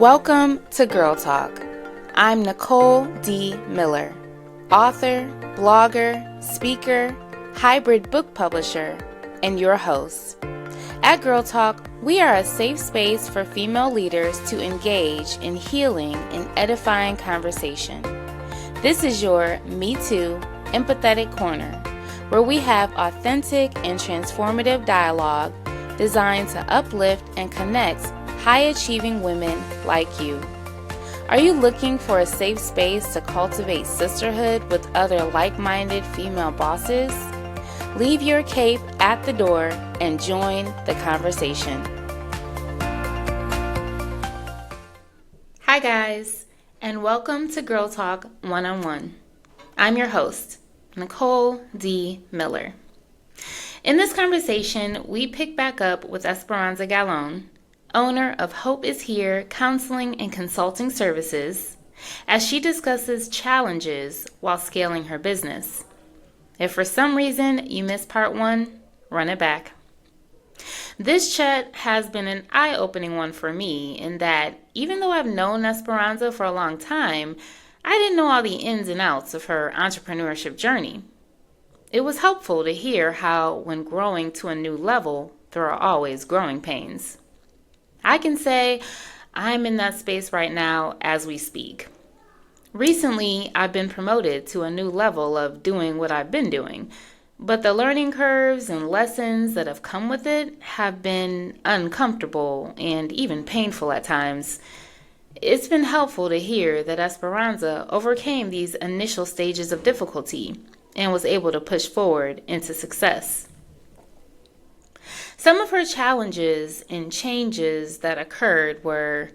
Welcome to Girl Talk. I'm Nicole D. Miller, author, blogger, speaker, hybrid book publisher, and your host. At Girl Talk, we are a safe space for female leaders to engage in healing and edifying conversation. This is your Me Too, empathetic corner, where we have authentic and transformative dialogue designed to uplift and connect high-achieving women like you. Are you looking for a safe space to cultivate sisterhood with other like-minded female bosses? Leave your cape at the door and join the conversation. Hi guys, and welcome to Girl Talk One-on-One. I'm your host, Nicole D. Miller. In this conversation, we pick back up with Esperanza Gallon, owner of Hope is Here Counseling and Consulting Services, as she discusses challenges while scaling her business. If for some reason you missed part one, run it back. This chat has been an eye-opening one for me in that even though I've known Esperanza for a long time, I didn't know all the ins and outs of her entrepreneurship journey. It was helpful to hear how when growing to a new level, there are always growing pains. I can say I'm in that space right now as we speak. Recently, I've been promoted to a new level of doing what I've been doing, but the learning curves and lessons that have come with it have been uncomfortable and even painful at times. It's been helpful to hear that Esperanza overcame these initial stages of difficulty and was able to push forward into success. Some of her challenges and changes that occurred were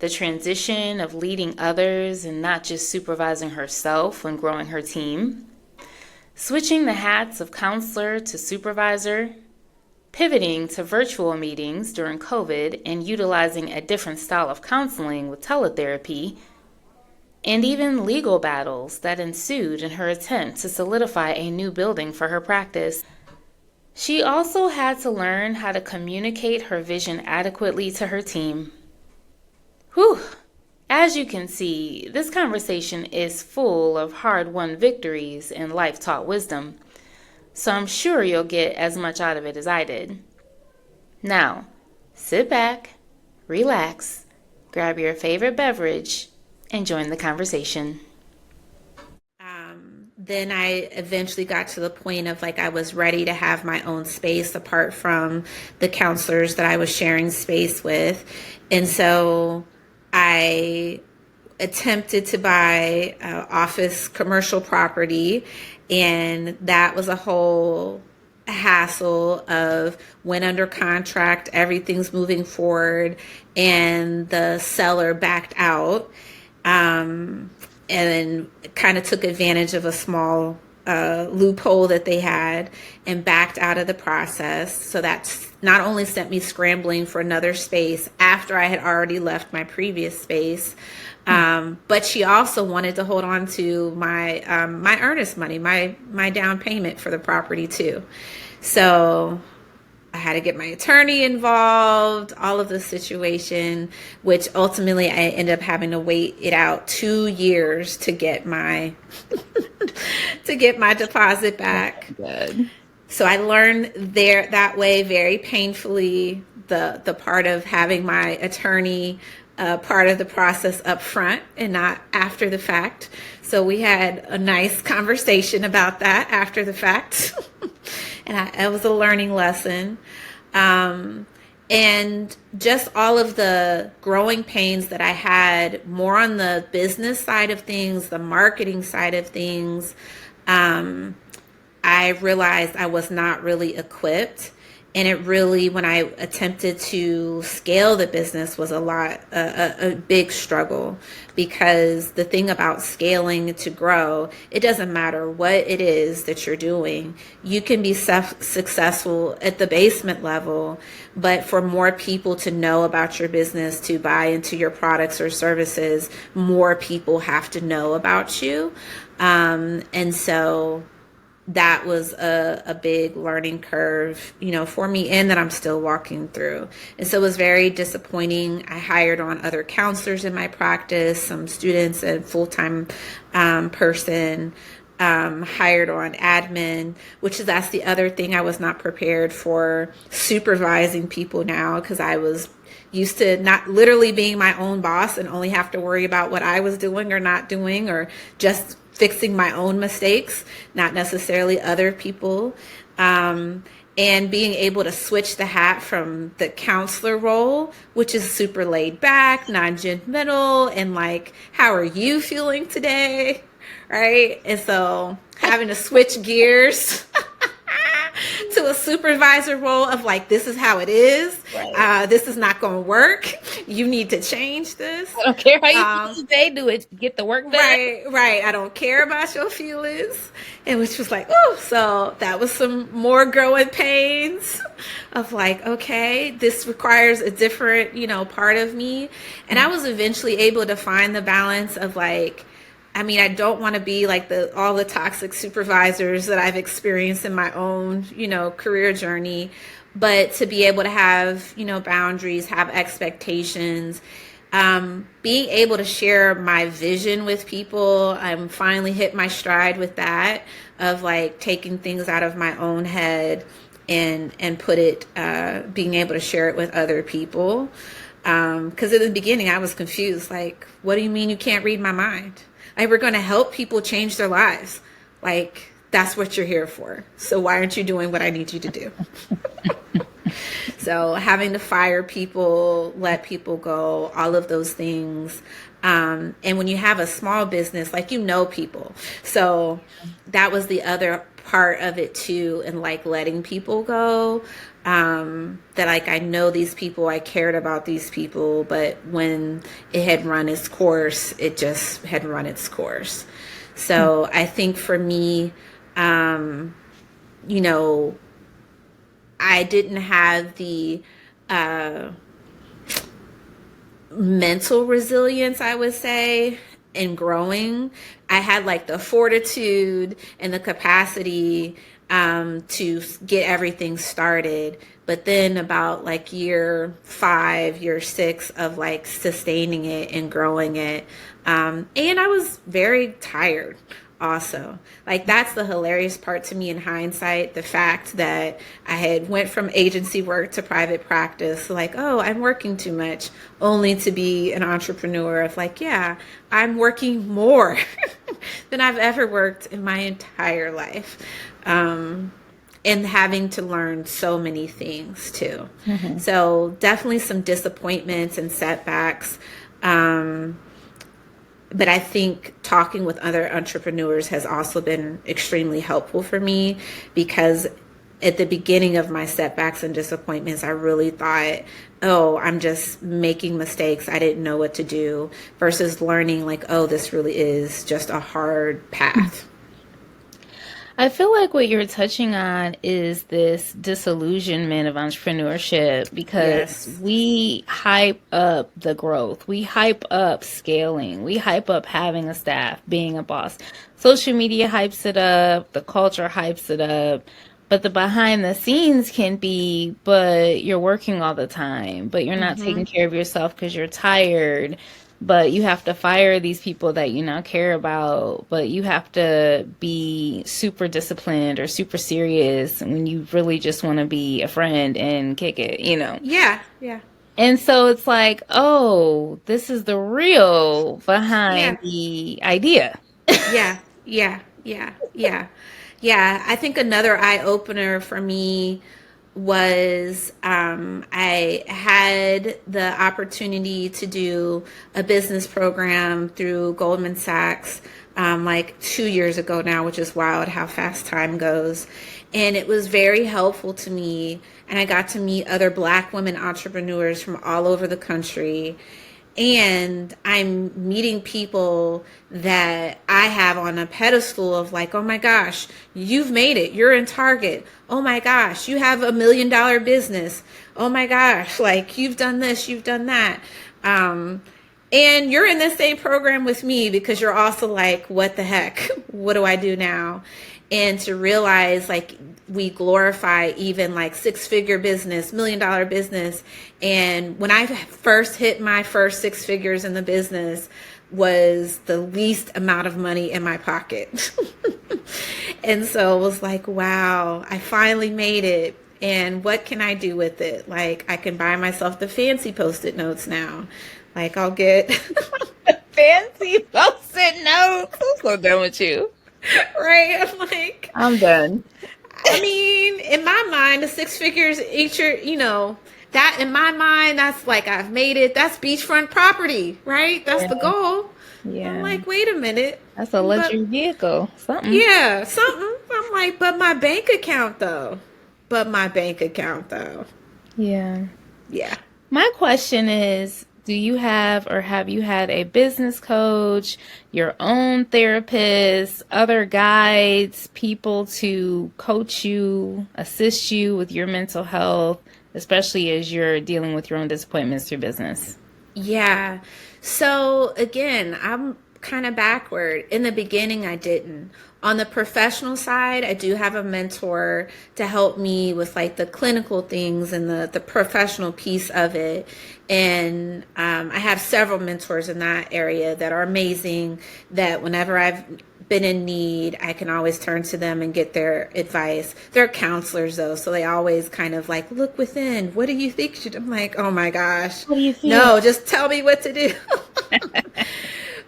the transition of leading others and not just supervising herself when growing her team, switching the hats of counselor to supervisor, pivoting to virtual meetings during COVID and utilizing a different style of counseling with teletherapy, and even legal battles that ensued in her attempt to solidify a new building for her practice. She also had to learn how to communicate her vision adequately to her team. Whew! As you can see, this conversation is full of hard-won victories and life-taught wisdom, so I'm sure you'll get as much out of it as I did. Now, sit back, relax, grab your favorite beverage, and join the conversation. Then I eventually got to the point of I was ready to have my own space apart from the counselors that I was sharing space with. And so I attempted to buy office commercial property, and that was a whole hassle of went under contract, everything's moving forward, and the seller backed out. And then kind of took advantage of a small loophole that they had and backed out of the process. So that's not only sent me scrambling for another space after I had already left my previous space, but she also wanted to hold on to my my earnest money, my down payment for the property too. So I had to get my attorney involved, all of the situation, which ultimately I ended up having to wait it out 2 years to get my deposit back. Good. So I learned that way very painfully the part of having my attorney part of the process up front and not after the fact. So we had a nice conversation about that after the fact. And it was a learning lesson. And just all of the growing pains that I had more on the business side of things, the marketing side of things, I realized I was not really equipped. And it really, when I attempted to scale the business, was a big struggle, because the thing about scaling to grow, it doesn't matter what it is that you're doing. You can be successful at the basement level, but for more people to know about your business, to buy into your products or services, more people have to know about you. And so that was a big learning curve, for me, and that I'm still walking through. And so it was very disappointing. I hired on other counselors in my practice, some students, and full-time person, hired on admin, that's the other thing. I was not prepared for supervising people now, because I was used to not literally being my own boss and only have to worry about what I was doing or not doing, or just fixing my own mistakes, not necessarily other people. And being able to switch the hat from the counselor role, which is super laid back, non-judgmental, and like, how are you feeling today? Right? And so having to switch gears to a supervisor role of like, this is how it is. Right. This is not going to work. You need to change this. I don't care how you feel today. Do it. Get the work done. Right. I don't care about your feelings. And which was like, oh, so that was some more growing pains of like, okay, this requires a different, part of me. And I was eventually able to find the balance of like, I don't want to be like all the toxic supervisors that I've experienced in my own, career journey, but to be able to have, boundaries, have expectations, being able to share my vision with people. I'm finally hit my stride with that, of like taking things out of my own head and put it, being able to share it with other people. Because in the beginning I was confused. Like, what do you mean you can't read my mind? Like, we're going to help people change their lives. Like, that's what you're here for. So why aren't you doing what I need you to do? So having to fire people, let people go, all of those things. And when you have a small business, like, people. So that was the other part of it too. And like letting people go. That like, I know these people, I cared about these people, but when it had run its course, it just had run its course. So I think for me, I didn't have the mental resilience, I would say, in growing. I had like the fortitude and the capacity to get everything started. But then about like year 5, year 6 of like sustaining it and growing it. And I was very tired also. Like, that's the hilarious part to me in hindsight, the fact that I had went from agency work to private practice, like, oh, I'm working too much, only to be an entrepreneur of like, yeah, I'm working more than I've ever worked in my entire life. And having to learn so many things too. Mm-hmm. So definitely some disappointments and setbacks. But I think talking with other entrepreneurs has also been extremely helpful for me, because at the beginning of my setbacks and disappointments, I really thought, oh, I'm just making mistakes. I didn't know what to do, versus learning like, oh, this really is just a hard path. I feel like what you're touching on is this disillusionment of entrepreneurship, because we hype up the growth. We hype up scaling. We hype up having a staff, being a boss. Social media hypes it up. The culture hypes it up. But the behind the scenes can be, but you're working all the time, but you're not taking care of yourself because you're tired. But you have to fire these people that you now care about, but you have to be super disciplined or super serious when you really just want to be a friend and kick it, Yeah. And so it's like, oh, this is the real behind the idea. Yeah. I think another eye-opener for me was I had the opportunity to do a business program through Goldman Sachs like 2 years ago now, which is wild how fast time goes. And it was very helpful to me. And I got to meet other Black women entrepreneurs from all over the country. And I'm meeting people that I have on a pedestal of like, oh my gosh, you've made it. You're in Target. Oh my gosh, you have $1 million business. Oh my gosh, like, you've done this, you've done that. And you're in the same program with me, because you're also like, what the heck? What do I do now? and to realize like we glorify even like six-figure business, $1 million business. And when I first hit my first six figures in the business was the least amount of money in my pocket. And so it was like, wow, I finally made it. And what can I do with it? Like, I can buy myself the fancy post-it notes now. Like, I'll get Fancy post-it notes. I'm so done with you. right. I'm like, I'm done. I mean, in my mind, the six figures each are, that in my mind, that's like I've made it. That's beachfront property, right? That's the Yeah. goal. I'm Yeah. like, wait a minute. That's a But luxury vehicle. Something. yeah, something. I'm like, but my bank account though. But my bank account though. Yeah. Yeah. My question is, do you have or have you had a business coach, your own therapist, other guides, people to coach you, assist you with your mental health, especially as you're dealing with your own disappointments through business? Yeah. So again, I'm kind of backward. In the beginning, I didn't. On the professional side, I do have a mentor to help me with like the clinical things and the professional piece of it. And I have several mentors in that area that are amazing, that whenever I've been in need, I can always turn to them and get their advice. They're counselors though, so they always kind of like, look within. What do you think should? I'm like, oh my gosh, What do you feel? no, just tell me what to do.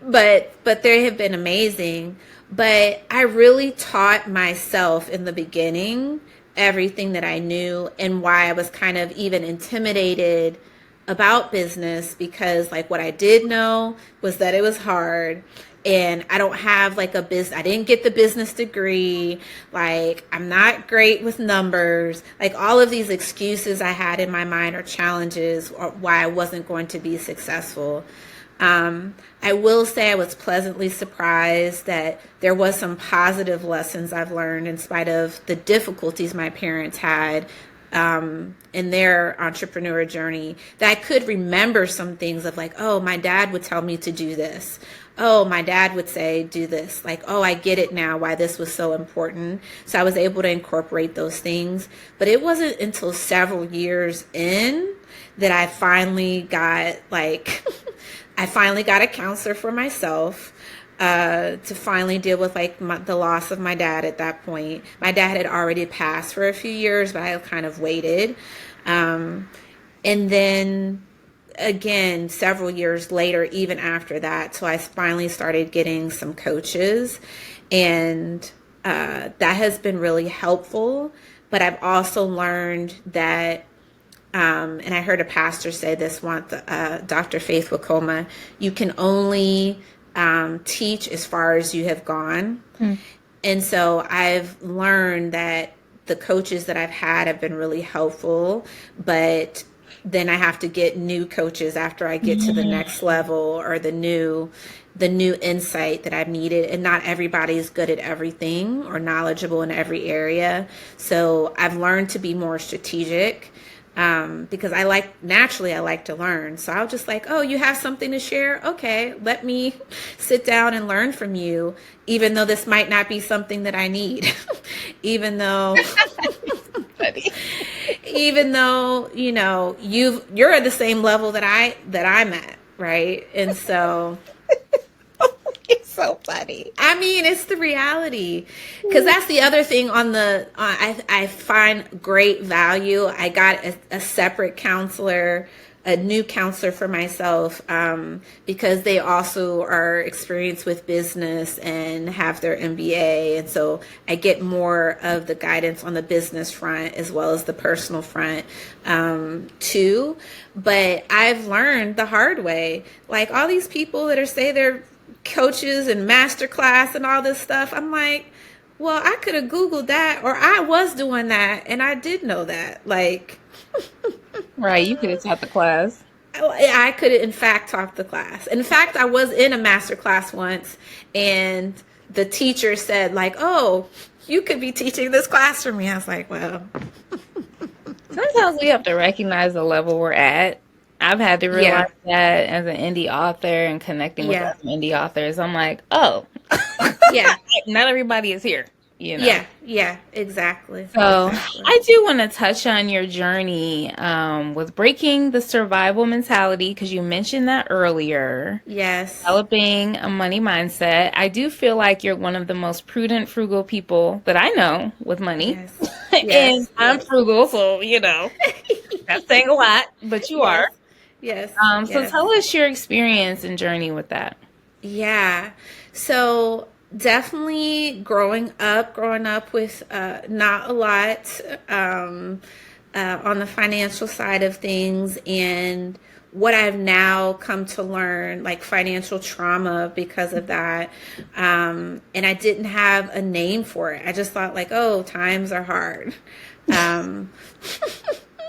But they have been amazing. But I really taught myself in the beginning everything that I knew, and why I was kind of even intimidated about business, because like what I did know was that it was hard, and I don't have like a business. I didn't get the business degree. Like, I'm not great with numbers. Like, all of these excuses I had in my mind, or challenges, or why I wasn't going to be successful. I will say I was pleasantly surprised that there was some positive lessons I've learned in spite of the difficulties my parents had in their entrepreneur journey, that I could remember some things of like, oh, my dad would tell me to do this. Oh, my dad would say, do this. Like, oh, I get it now why this was so important. So I was able to incorporate those things. But it wasn't until several years in that I finally got like, I finally got a counselor for myself to finally deal with like the loss of my dad at that point. My dad had already passed for a few years, but I kind of waited. And then again, several years later, even after that, so I finally started getting some coaches, and that has been really helpful. But I've also learned that and I heard a pastor say this once, Dr. Faith Wakoma, you can only teach as far as you have gone. And so I've learned that the coaches that I've had have been really helpful, but then I have to get new coaches after I get to the next level, or the new insight that I've needed. And not everybody is good at everything or knowledgeable in every area. So I've learned to be more strategic. Because I like to learn. So I'll just like, oh, you have something to share? Okay, let me sit down and learn from you, even though this might not be something that I need. even though, even though, you're at the same level that I'm at, right? And so It's so funny. I mean, it's the reality, because that's the other thing on I find great value. I got a separate counselor, a new counselor for myself, because they also are experienced with business and have their MBA. And so I get more of the guidance on the business front as well as the personal front, too. But I've learned the hard way, like all these people that say they're coaches and masterclass and all this stuff. I'm like, well, I could have Googled that, or I was doing that, and I did know that. Like, Right, you could have taught the class. I could have, in fact, taught the class. In fact, I was in a master class once, and the teacher said, like, oh, you could be teaching this class for me. I was like, well, Sometimes we have to recognize the level we're at. I've had to yeah, realize that as an indie author and connecting with yeah, other indie authors. I'm like, oh, yeah. not everybody is here. you know. Yeah, yeah, exactly. So Exactly. I do want to touch on your journey with breaking the survival mentality because you mentioned that earlier. Yes. Developing a money mindset. I do feel like you're one of the most prudent, frugal people that I know with money. Yes. And Yes. I'm Yes. frugal, so, that's saying a lot, but you are. Yes. Yes. So Yes. tell us your experience and journey with that. Yeah. So definitely growing up with not a lot on the financial side of things, and what I've now come to learn, like financial trauma because of that. And I didn't have a name for it. I just thought like, oh, times are hard. Um,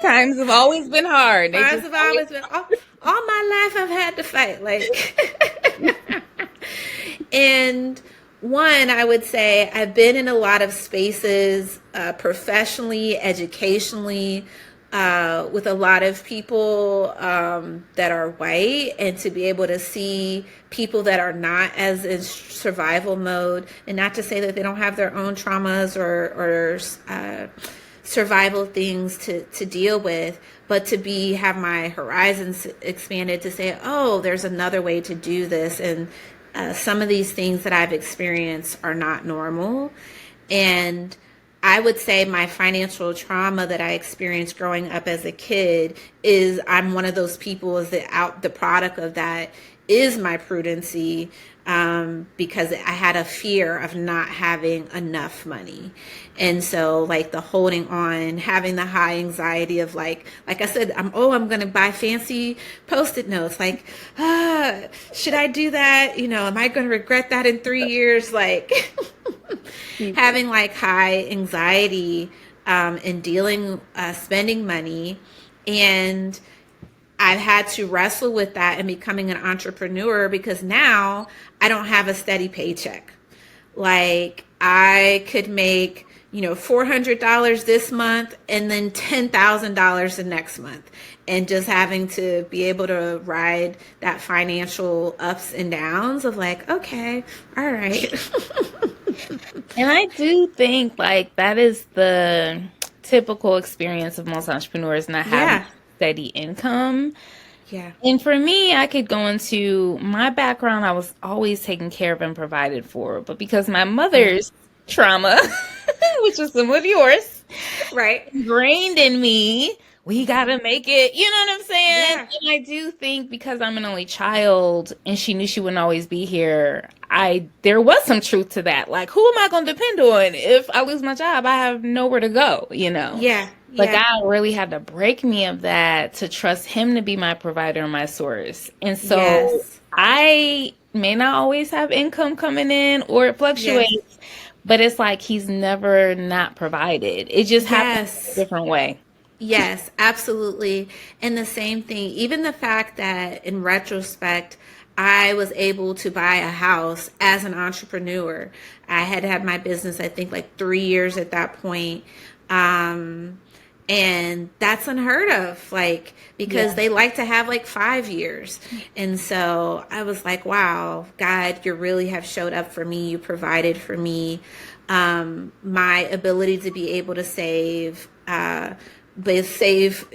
Times have always been hard. They times just have always. always been all my life I've had to fight like. And one, I would say I've been in a lot of spaces professionally, educationally, with a lot of people that are white, and to be able to see people that are not as in survival mode, and not to say that they don't have their own traumas or survival things to deal with, but to be have my horizons expanded to say, oh, there's another way to do this, and some of these things that I've experienced are not normal. And I would say my financial trauma that I experienced growing up as a kid is I'm one of those people is that out the product of that is my prudency, because I had a fear of not having enough money. And so like the holding on, having the high anxiety of like I said, I'm going to buy fancy Post-it notes. Like, should I do that? Am I going to regret that in 3 years? Like having like high anxiety, in dealing, spending money. And I've had to wrestle with that and becoming an entrepreneur, because now I don't have a steady paycheck. Like I could make, $400 this month and then $10,000 the next month. And just having to be able to ride that financial ups and downs of like, okay, all right. And I do think like that is the typical experience of most entrepreneurs not having Yeah. steady income. Yeah. And for me, I could go into my background. I was always taken care of and provided for, but because my Yeah. mother's trauma, which is similar to yours, Right. ingrained in me, we gotta make it. You know what I'm saying? Yeah. And I do think because I'm an only child and she knew she wouldn't always be here, I there was some truth to that. Like, who am I gonna depend on if I lose my job? I have nowhere to go. Yeah. But Yeah. God really had to break me of that to trust Him to be my provider and my source. And so Yes. I may not always have income coming in or it Yes. fluctuates, but it's like He's never not provided. It just happens a Yes. different way. Yes, absolutely. And the same thing, even the fact that in retrospect, I was able to buy a house as an entrepreneur. I had had my business, I think, like 3 years at that point. Um, and that's unheard of, like, because Yeah. they like to have like 5 years. And so I was like, wow, God, you really have showed up for me. You provided for me. My ability to be able to save, but save,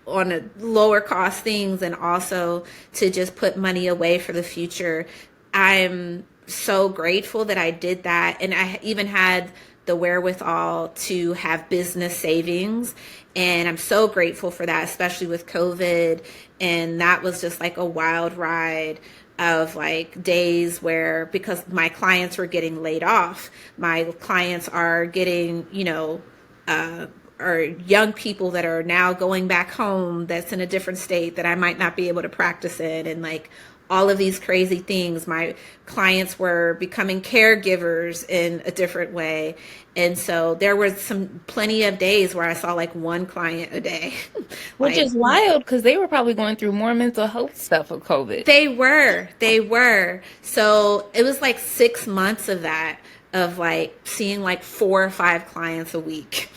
on a lower cost things, and also to just put money away for the future. I'm so grateful that I did that. And I even had the wherewithal to have business savings. And I'm so grateful for that, especially with COVID. And that was just like a wild ride of like days where, because my clients were getting laid off, my clients are getting, or young people that are now going back home that's in a different state that I might not be able to practice in, and like all of these crazy things. My clients were becoming caregivers in a different way. And so there was plenty of days where I saw like one client a day. Which Like is wild because they were probably going through more mental health stuff with COVID. they were. So it was like 6 months of that, of like seeing like 4 or 5 clients a week.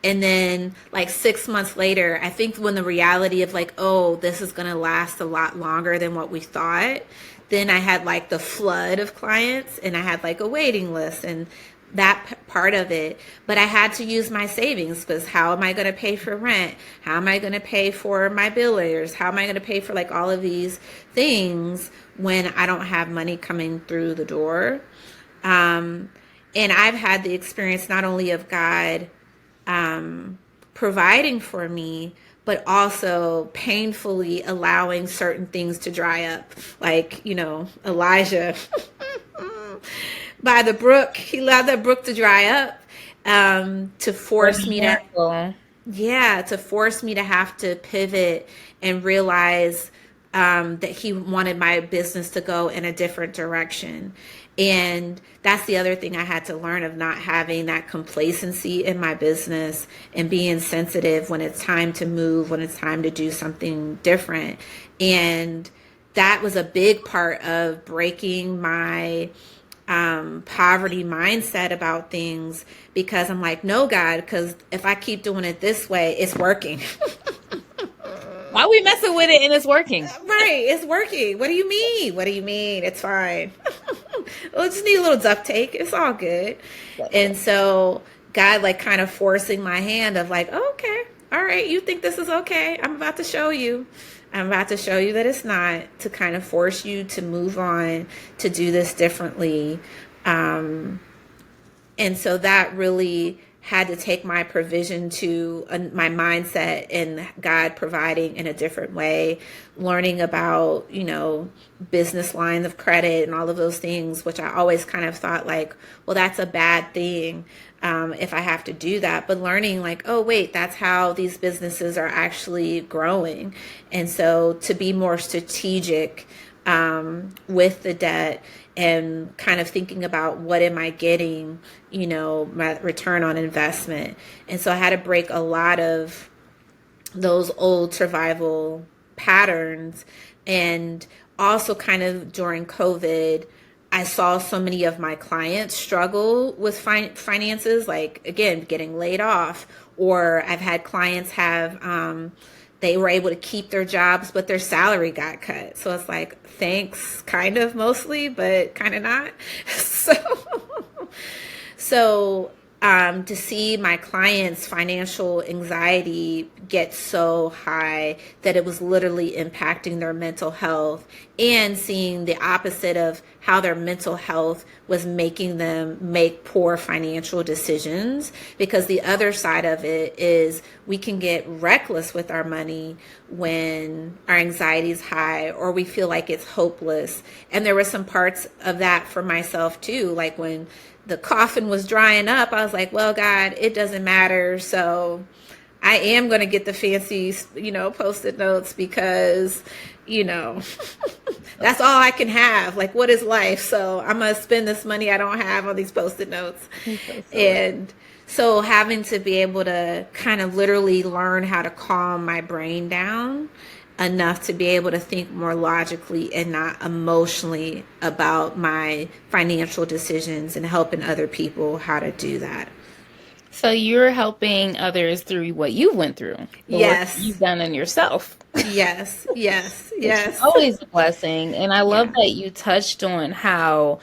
And then like 6 months later, I think when the reality of like, oh, this is going to last a lot longer than what we thought, then I had like the flood of clients, and I had like a waiting list and that part of it. But I had to use my savings, because how am I going to pay for rent? How am I going to pay for my billers? How am I going to pay for like all of these things when I don't have money coming through the door? And I've had the experience not only of God providing for me, but also painfully allowing certain things to dry up. Like, Elijah by the brook, he allowed that brook to dry up, to force me to force me to have to pivot and realize that he wanted my business to go in a different direction. And that's the other thing I had to learn, of not having that complacency in my business and being sensitive when it's time to move, when it's time to do something different. And that was a big part of breaking my poverty mindset about things, because I'm like, no, God, because if I keep doing it this way, it's working. Why are we messing with it and it's working? Right, it's working. What do you mean? What do you mean? It's fine. We'll just need a little duct tape. It's all good. And so God, like, kind of forcing my hand of like, oh, okay, all right, you think this is okay? I'm about to show you. I'm about to show you that it's not, to kind of force you to move on, to do this differently. And so that really had to take my provision to my mindset, and God providing in a different way, learning about, business lines of credit and all of those things, which I always kind of thought like, well, that's a bad thing if I have to do that. But learning like, oh, wait, that's how these businesses are actually growing. And so to be more strategic with the debt, and kind of thinking about what am I getting, my return on investment. And so I had to break a lot of those old survival patterns. And also kind of during COVID, I saw so many of my clients struggle with finances, like, again, getting laid off, or I've had clients have, they were able to keep their jobs, but their salary got cut. So it's like, thanks, kind of, mostly, but kind of not. So to see my clients' financial anxiety get so high that it was literally impacting their mental health, and seeing the opposite of how their mental health was making them make poor financial decisions. Because the other side of it is we can get reckless with our money when our anxiety is high, or we feel like it's hopeless. And there were some parts of that for myself too, like when the coffin was drying up, I was like, well, God, it doesn't matter. So I am going to get the fancy, Post-it notes, because, that's all I can have. Like, what is life? So I'm going to spend this money I don't have on these Post-it notes. And so having to be able to kind of literally learn how to calm my brain down enough to be able to think more logically and not emotionally about my financial decisions, and helping other people how to do that. So you're helping others through what you went through. Yes. What you've done in yourself. Yes. It's always a blessing. And I love that you touched on how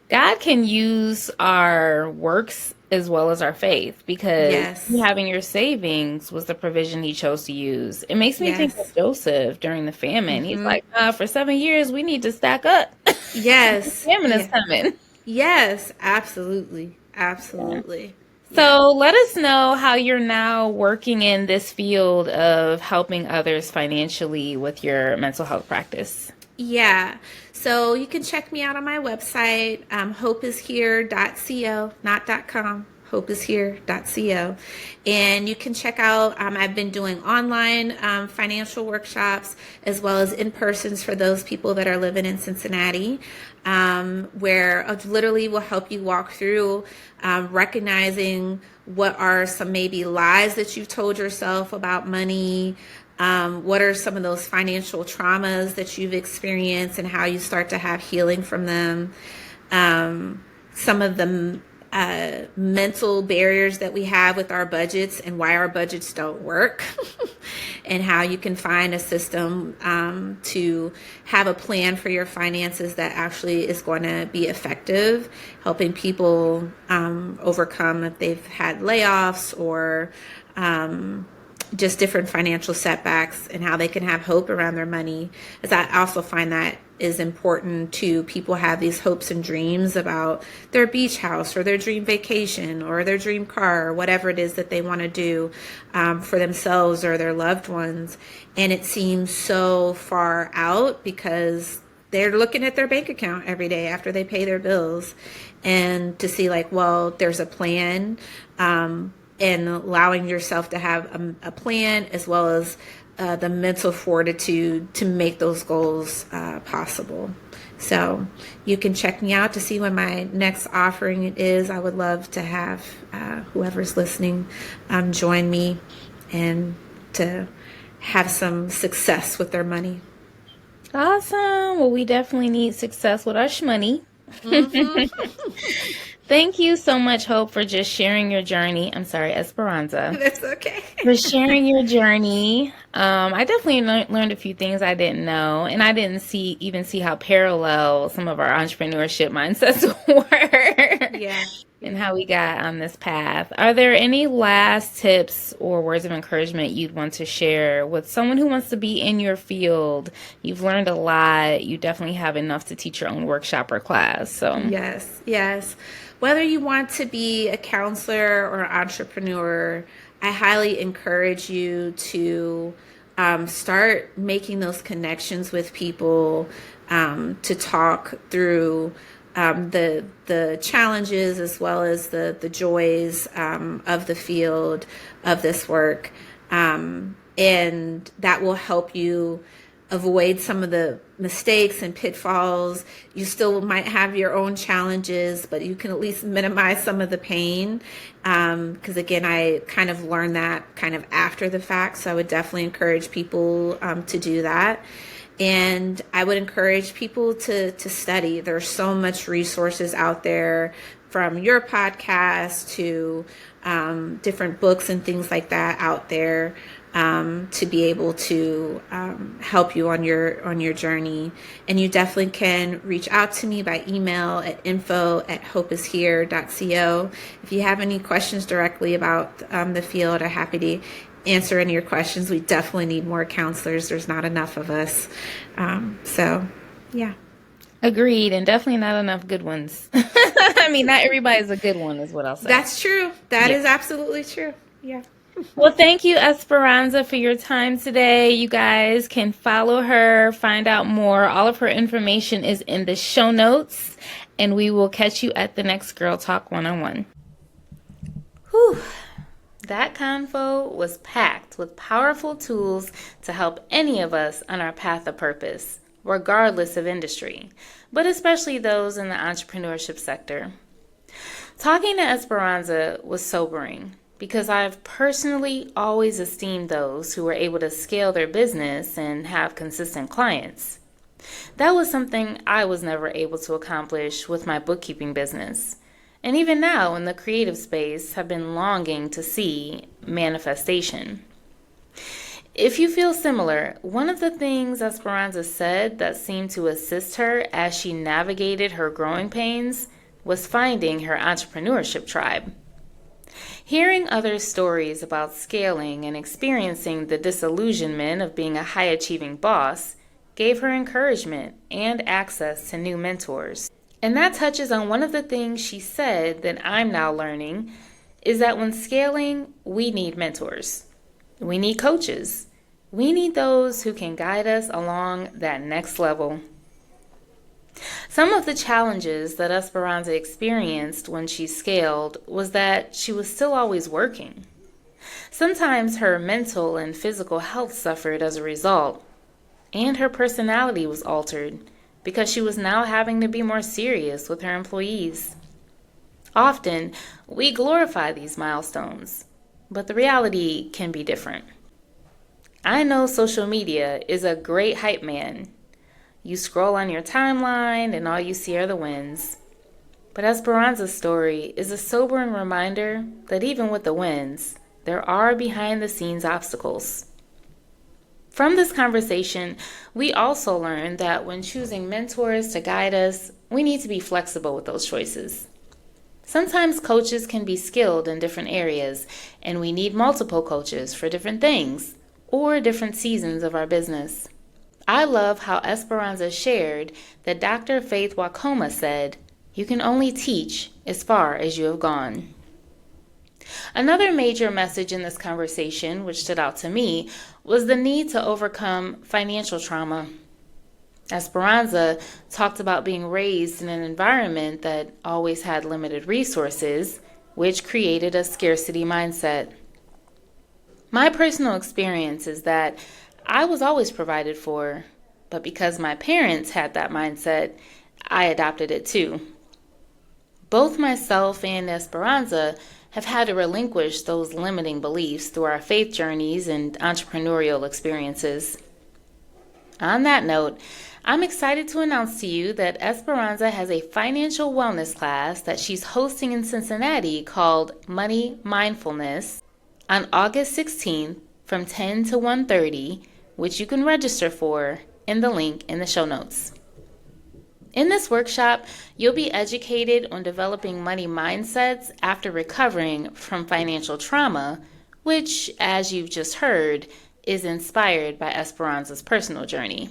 God can use our works as well as our faith, because having your savings was the provision he chose to use. It makes me think of Joseph during the famine. He's like, for 7 years, we need to stack up. Yes. The famine is coming. Yes, absolutely. Absolutely. So let us know how you're now working in this field of helping others financially with your mental health practice. Yeah. So you can check me out on my website, hopeishere.co, not .com, hopeishere.co. And you can check out, I've been doing online financial workshops, as well as in-persons for those people that are living in Cincinnati, where I literally will help you walk through recognizing what are some maybe lies that you've told yourself about money. What are some of those financial traumas that you've experienced, and how you start to have healing from them? Some of the mental barriers that we have with our budgets and why our budgets don't work, and how you can find a system to have a plan for your finances that actually is going to be effective, helping people overcome if they've had layoffs or just different financial setbacks, and how they can have hope around their money. As I also find that is important too. People have these hopes and dreams about their beach house or their dream vacation or their dream car or whatever it is that they want to do for themselves or their loved ones. And it seems so far out because they're looking at their bank account every day after they pay their bills, and to see like, well, there's a plan, and allowing yourself to have a plan as well as the mental fortitude to make those goals possible. So you can check me out to see when my next offering is. I would love to have whoever's listening join me and to have some success with their money. Awesome. Well, we definitely need success with our money. Thank you so much, Hope, for just sharing your journey. I'm sorry, Esperanza. That's okay. For sharing your journey. I definitely learned a few things I didn't know, and I didn't even see how parallel some of our entrepreneurship mindsets were. Yeah. And how we got on this path. Are there any last tips or words of encouragement you'd want to share with someone who wants to be in your field? You've learned a lot. You definitely have enough to teach your own workshop or class. So yes. Whether you want to be a counselor or an entrepreneur, I highly encourage you to start making those connections with people, to talk through the challenges as well as the joys of the field of this work, and that will help you avoid some of the mistakes and pitfalls. You still might have your own challenges, but you can at least minimize some of the pain. Because again, I kind of learned that kind of after the fact. So I would definitely encourage people to do that. And I would encourage people to study. There's so much resources out there, from your podcast to different books and things like that out there, to be able to help you on your journey. And you definitely can reach out to me by email at info@hopeishere.co. If you have any questions directly about the field, I'm happy to answer any of your questions. We definitely need more counselors. There's not enough of us. So, yeah. Agreed, and definitely not enough good ones. I mean, not everybody's a good one is what I'll say. That's true. That is absolutely true. Yeah. Well, thank you, Esperanza, for your time today. You guys can follow her, find out more. All of her information is in the show notes, and we will catch you at the next Girl Talk 101. Whew. That convo was packed with powerful tools to help any of us on our path of purpose, regardless of industry, but especially those in the entrepreneurship sector. Talking to Esperanza was sobering, because I've personally always esteemed those who were able to scale their business and have consistent clients. That was something I was never able to accomplish with my bookkeeping business. And even now in the creative space, have been longing to see manifestation. If you feel similar, one of the things Esperanza said that seemed to assist her as she navigated her growing pains was finding her entrepreneurship tribe. Hearing others' stories about scaling and experiencing the disillusionment of being a high-achieving boss gave her encouragement and access to new mentors. And that touches on one of the things she said that I'm now learning, is that when scaling, we need mentors. We need coaches. We need those who can guide us along that next level. Some of the challenges that Esperanza experienced when she scaled was that she was still always working. Sometimes her mental and physical health suffered as a result, and her personality was altered because she was now having to be more serious with her employees. Often, we glorify these milestones, but the reality can be different. I know social media is a great hype man. You scroll on your timeline and all you see are the wins. But Esperanza's story is a sobering reminder that even with the wins, there are behind-the-scenes obstacles. From this conversation, we also learned that when choosing mentors to guide us, we need to be flexible with those choices. Sometimes coaches can be skilled in different areas, and we need multiple coaches for different things or different seasons of our business. I love how Esperanza shared that Dr. Faith Wakoma said, "You can only teach as far as you have gone." Another major message in this conversation, which stood out to me, was the need to overcome financial trauma. Esperanza talked about being raised in an environment that always had limited resources, which created a scarcity mindset. My personal experience is that I was always provided for, but because my parents had that mindset, I adopted it too. Both myself and Esperanza have had to relinquish those limiting beliefs through our faith journeys and entrepreneurial experiences. On that note, I'm excited to announce to you that Esperanza has a financial wellness class that she's hosting in Cincinnati called Money Mindfulness on August 16th from 10 to 1:30, which you can register for in the link in the show notes. In this workshop, you'll be educated on developing money mindsets after recovering from financial trauma, which, as you've just heard, is inspired by Esperanza's personal journey.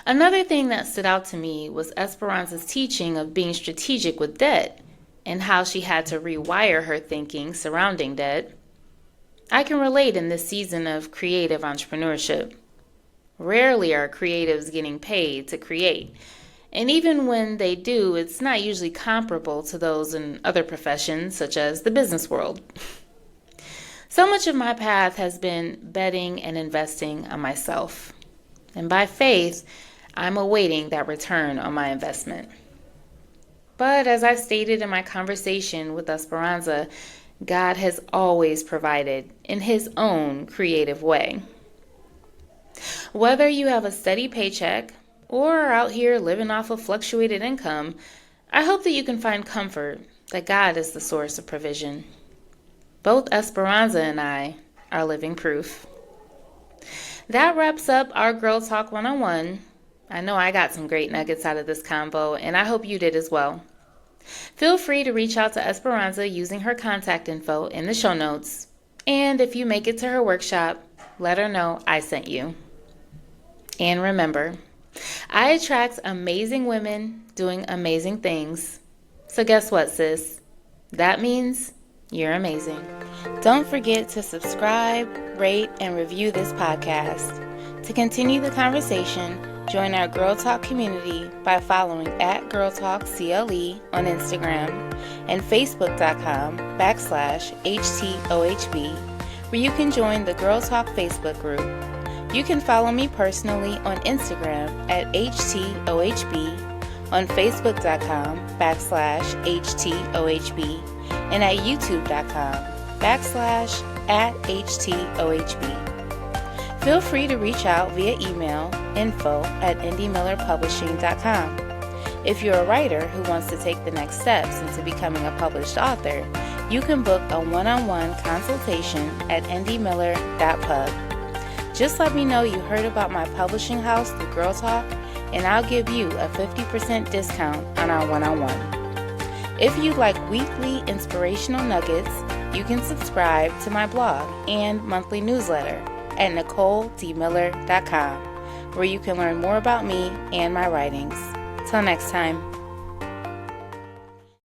Another thing that stood out to me was Esperanza's teaching of being strategic with debt and how she had to rewire her thinking surrounding debt. I can relate in this season of creative entrepreneurship. Rarely are creatives getting paid to create. And even when they do, it's not usually comparable to those in other professions, such as the business world. So much of my path has been betting and investing on myself. And by faith, I'm awaiting that return on my investment. But as I stated in my conversation with Esperanza, God has always provided in His own creative way. Whether you have a steady paycheck or are out here living off of fluctuated income, I hope that you can find comfort that God is the source of provision. Both Esperanza and I are living proof. That wraps up our Girl Talk 101. I know I got some great nuggets out of this convo, and I hope you did as well. Feel free to reach out to Esperanza using her contact info in the show notes. And if you make it to her workshop, let her know I sent you. And remember, I attract amazing women doing amazing things. So guess what, sis? That means you're amazing. Don't forget to subscribe, rate, and review this podcast. To continue the conversation, join our Girl Talk community by following @GirlTalkCLE on Instagram and Facebook.com/HTOHB, where you can join the Girl Talk Facebook group. You can follow me personally on Instagram @HTOHB, on Facebook.com/HTOHB, and at YouTube.com/@HTOHB. Feel free to reach out via email info@indiemillerpublishing.com. If you're a writer who wants to take the next steps into becoming a published author, you can book a one-on-one consultation at indiemiller.pub. Just let me know you heard about my publishing house through Girl Talk, and I'll give you a 50% discount on our one-on-one. If you'd like weekly inspirational nuggets, you can subscribe to my blog and monthly newsletter at NicoleDMiller.com, where you can learn more about me and my writings. Till next time.